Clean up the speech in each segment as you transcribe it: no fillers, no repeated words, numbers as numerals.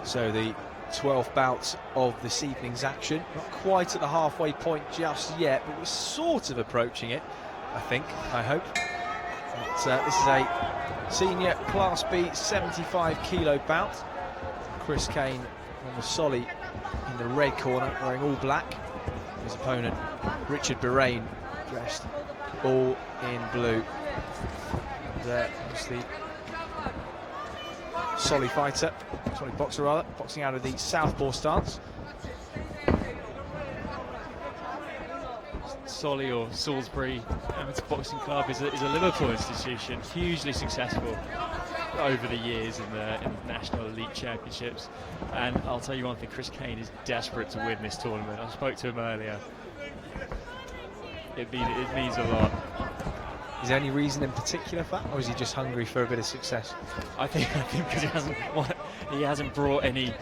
So the 12th bout of this evening's action. Not quite at the halfway point just yet, but we're sort of approaching it, I think, I hope. But, this is a senior Class B 75 kilo bout. Chris Cain on the solly in the red corner, wearing all black. His opponent, Richard Birraine, dressed all in blue. And, obviously, solly fighter, solly boxer rather, boxing out of the southpaw stance. Solly, or Salisbury Amateur Boxing Club, is a Liverpool institution, hugely successful over the years in the National Elite Championships. And I'll tell you one thing, Chris Cain is desperate to win this tournament. I spoke to him earlier. It means a lot. Is there any reason in particular for that, or is he just hungry for a bit of success? I think because he hasn't brought any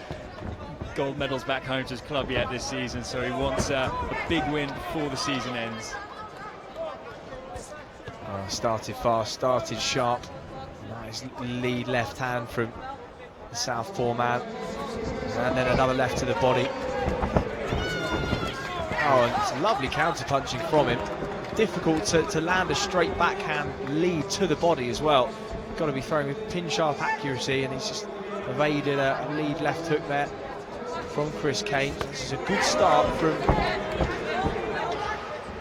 gold medals back home to his club yet this season, so he wants a big win before the season ends. Started fast, started sharp. Nice lead left hand from the southpaw man, and then another left to the body. Oh, and it's lovely counter punching from him. Difficult to land a straight backhand lead to the body as well. Got to be throwing with pin sharp accuracy, and he's just evaded a lead left hook there from Chris Cain. This is a good start from.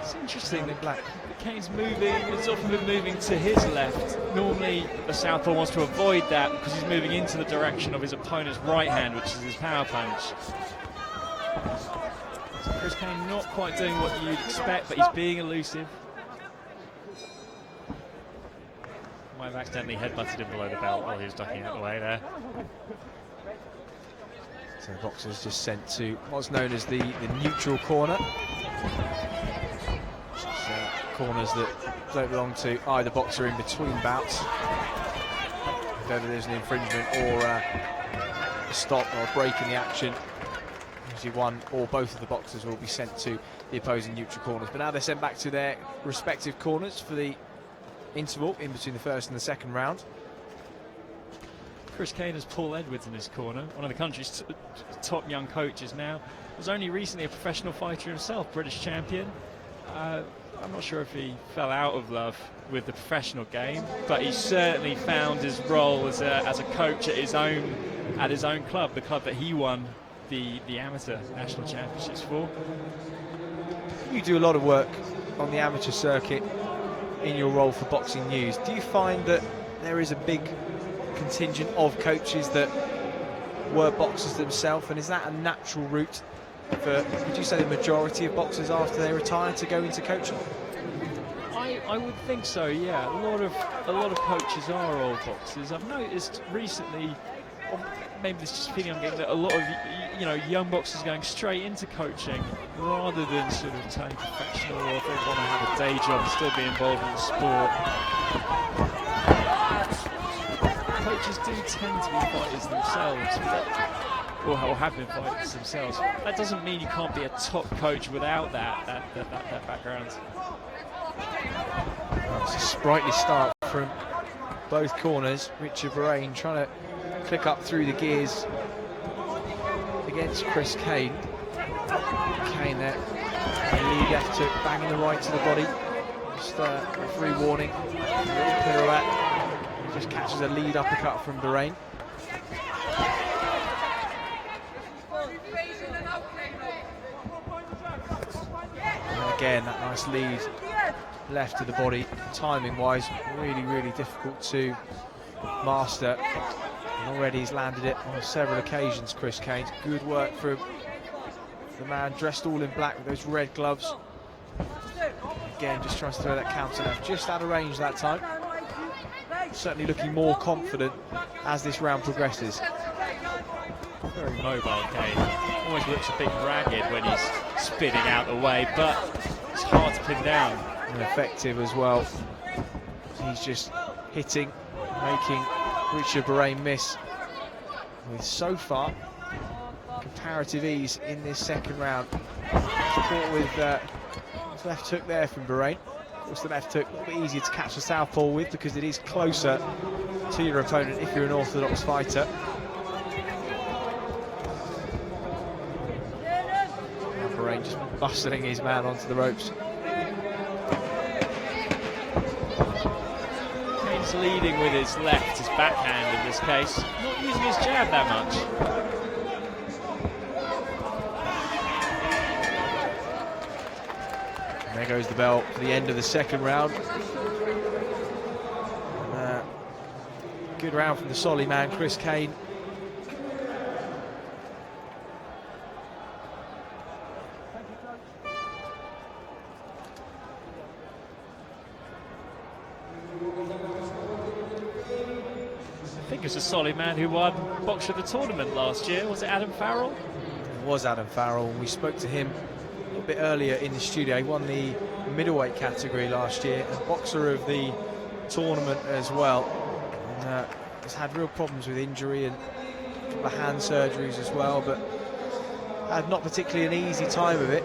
It's interesting that Cain's moving. It's often been moving to his left. Normally, the southpaw wants to avoid that because he's moving into the direction of his opponent's right hand, which is his power punch. So Chris Cain not quite doing what you'd expect, but he's being elusive. Might have accidentally headbutted him below the belt while he was ducking out the way there. So the boxer's just sent to what's known as the neutral corner. Corners that don't belong to either boxer in between bouts. If ever there's an infringement or a stop or a break in the action, usually one or both of the boxers will be sent to the opposing neutral corners. But now they're sent back to their respective corners for the interval in between the first and the second round. Chris Cain has Paul Edwards in his corner, one of the country's top young coaches now. Was only recently a professional fighter himself, British champion. I'm not sure if he fell out of love with the professional game, but he certainly found his role as a coach at his own club, the club that he won the amateur national championships for. You do a lot of work on the amateur circuit in your role for Boxing News. Do you find that there is a big contingent of coaches that were boxers themselves, and is that a natural route for, would you say, the majority of boxers after they retire to go into coaching? I would think so, yeah. A lot of coaches are old boxers. I've noticed recently, or maybe this is just feeling I'm getting, that a lot of young boxers going straight into coaching rather than sort of turning professional, or if they want to have a day job and still be involved in the sport. Coaches do tend to be fighters themselves, or have been fighters themselves. That doesn't mean you can't be a top coach without that background. Well, it's a sprightly start from both corners. Richard Birraine trying to click up through the gears against Chris Cain. Cain there, lead left hook, banging the right to the body. Just referee warning, a little pirouette. He just catches a lead uppercut from Birraine. And again, that nice lead left to the body, timing wise, really difficult to master. And already he's landed it on several occasions, Chris Cain. Good work from the man dressed all in black with those red gloves. Again, just tries to throw that counter left, just out of range that time. Certainly looking more confident as this round progresses. Very mobile, Cain. Always looks a bit ragged when he's spinning out the way, but it's hard to pin down. And effective as well. He's just hitting, making Richard Birraine miss with, so far, comparative ease in this second round. Caught with his left hook there from Birraine. Of course, the left hook a little bit easier to catch the southpaw with because it is closer to your opponent if you're an orthodox fighter. Birraine just bustling his man onto the ropes. Cain's leading with his left, his backhand in this case, not using his jab that much. And there goes the bell for the end of the second round. Good round from the Solly man, Chris Cain. I think it was the Solly man who won Boxer of the Tournament last year. Was it Adam Farrell? It was Adam Farrell, and we spoke to him a little bit earlier in the studio. He won the middleweight category last year and Boxer of the Tournament as well. And, has had real problems with injury and a couple of hand surgeries as well, but had not particularly an easy time of it.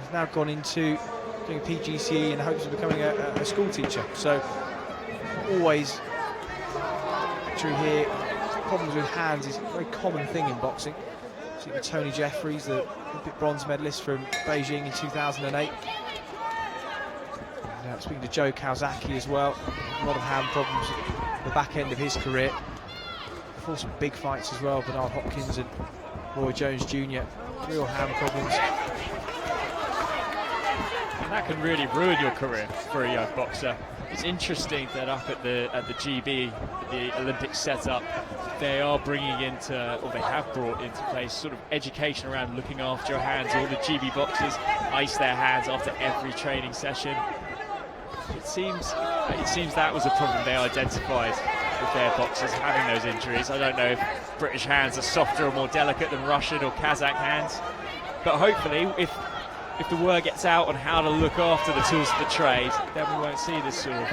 He's now gone into doing PGCE and hopes of becoming a school teacher. So always true here, problems with hands is a very common thing in boxing. See with Tony Jeffries, the Olympic bronze medalist from Beijing in 2008. Speaking to Joe Kawasaki as well, a lot of hand problems at the back end of his career. Fought some big fights as well, Bernard Hopkins and Roy Jones Jr. Real hand problems. And that can really ruin your career for a young boxer. It's interesting that up at the GB, the Olympic setup, they are bringing into, or they have brought into place, sort of education around looking after your hands. All the GB boxers ice their hands after every training session. It seems that was a problem they identified with their boxers having those injuries. I don't know if British hands are softer or more delicate than Russian or Kazakh hands, but hopefully if the word gets out on how to look after the tools of the trade, then we won't see this sort of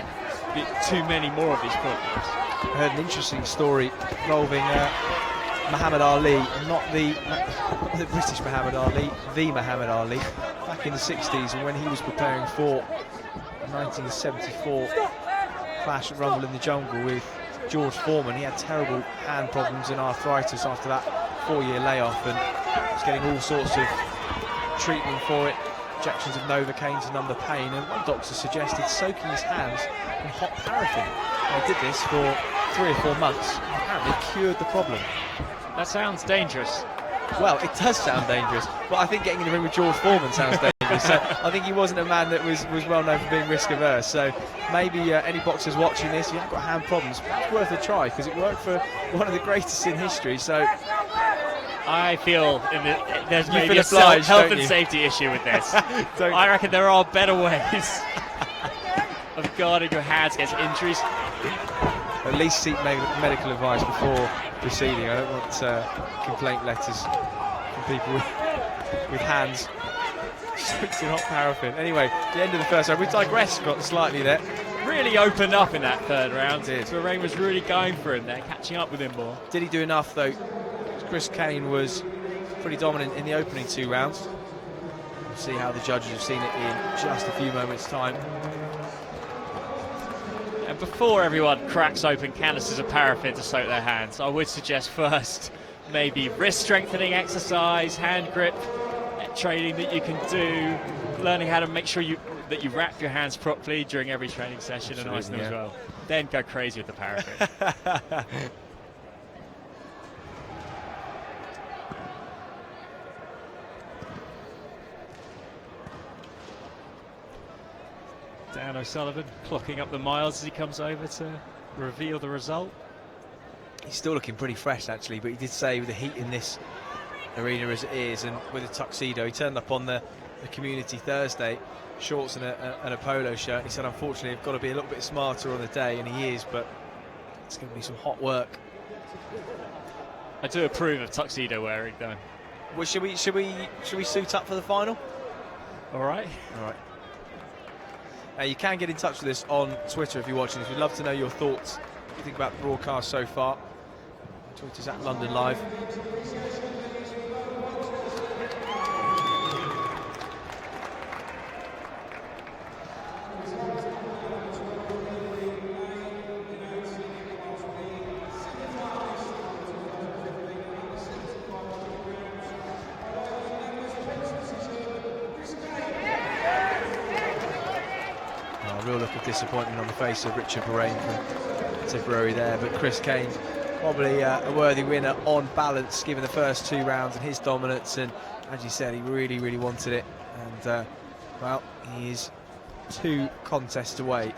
too many more of these problems. I heard an interesting story involving Muhammad Ali, and not the British Muhammad Ali, the Muhammad Ali, back in the 60s, and when he was preparing for 1974 clash at Rumble in the Jungle with George Foreman. He had terrible hand problems and arthritis after that 4-year layoff, and was getting all sorts of treatment for it, injections of Novocaine to numb the pain, and one doctor suggested soaking his hands in hot paraffin. And he did this for 3 or 4 months, and apparently cured the problem. That sounds dangerous. Well, it does sound dangerous, but I think getting in the ring with George Foreman sounds dangerous. So I think he wasn't a man that was well known for being risk averse. So maybe any boxers watching this, you haven't got hand problems, it's worth a try, because it worked for one of the greatest in history. So I feel there's maybe feel a obliged, health and you? safety issue with this. I reckon there are better ways of guarding your hands against injuries. At least seek medical advice before proceeding. I don't want complaint letters from people with hands soaked in hot paraffin. Anyway, the end of the first round. We digressed slightly there. Really opened up in that third round. Did. Birraine was really going for him there, catching up with him more. Did he do enough though? Chris Cain was pretty dominant in the opening 2 rounds. We'll see how the judges have seen it in just a few moments' time. And before everyone cracks open canisters of paraffin to soak their hands, I would suggest first maybe wrist strengthening exercise, hand grip training that you can do, learning how to make sure that you wrap your hands properly during every training session. Absolutely, and ice them as well. Then go crazy with the paraffin. Dan O'Sullivan clocking up the miles as he comes over to reveal the result. He's still looking pretty fresh actually, but he did say with the heat in this arena as it is, and with a tuxedo, he turned up on the community Thursday, shorts and a polo shirt, and he said unfortunately I've got to be a little bit smarter on the day, and he is, but it's going to be some hot work. I do approve of tuxedo wearing though. Well, should we suit up for the final? All right. You can get in touch with us on Twitter if you're watching this. We'd love to know your thoughts. What do you think about the broadcast so far? Twitter's at London Live. disappointment on the face of Richard Birraine from Tipperary there, but Chris Cain probably a worthy winner on balance given the first 2 rounds and his dominance, and as you said, he really wanted it, and well, he is 2 contests away